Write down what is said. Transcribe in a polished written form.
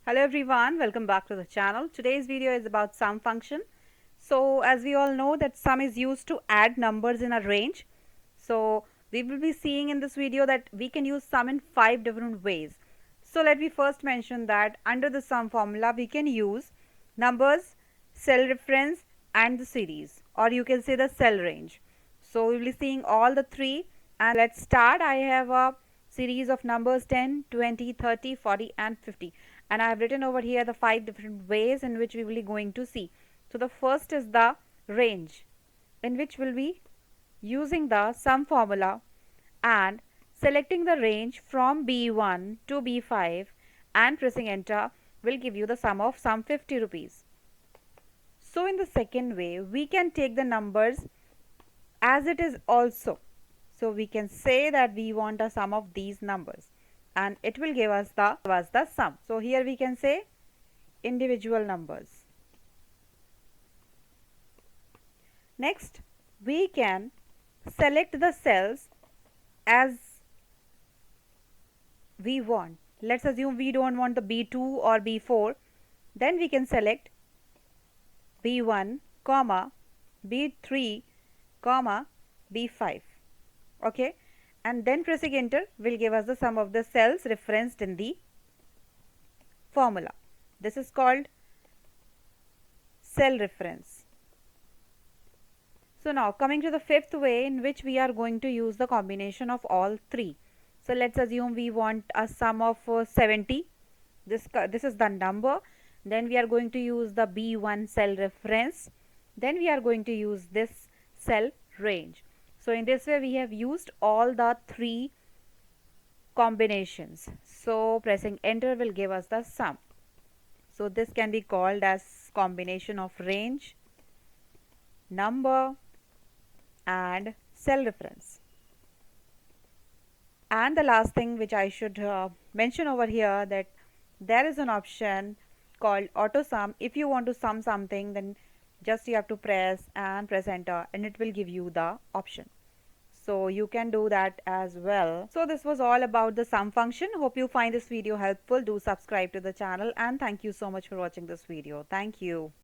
Hello everyone, welcome back to the channel. Today's video is about sum function. So as we all know that sum is used to add numbers in a range. So we will be seeing in this video that we can use sum in 5 different ways. So let me first mention that under the sum formula we can use numbers, cell reference and the series, or you can say the cell range. So we will be seeing all the three, and let's start. I have a series of numbers 10, 20, 30, 40 and 50, and I have written over here the 5 different ways in which we will be going to see. So the first is the range, in which we'll be using the sum formula and selecting the range from B1 to B5 and pressing enter will give you the sum of some 50 rupees. So in the second way, we can take the numbers as it is also. So we can say that we want a sum of these numbers and it will give us the sum. So here we can say individual numbers. Next, we can select the cells as we want. Let's assume we don't want the B2 or B4. Then we can select B1, comma, B3, comma, B5. Okay, and then pressing enter will give us the sum of the cells referenced in the formula. This is called cell reference. So now coming to the fifth way in which we are going to use the combination of all three. So let's assume we want a sum of 70. This is the number. Then we are going to use the B1 cell reference. Then we are going to use this cell range. So in this way we have used all the three combinations. So pressing enter will give us the sum. So this can be called as combination of range, number and cell reference. And the last thing which I should mention over here, that there is an option called auto sum. If you want to sum something, then just you have to press enter and it will give you the option. So you can do that as well. So this was all about the sum function. Hope you find this video helpful. Do subscribe to the channel and thank you so much for watching this video. Thank you.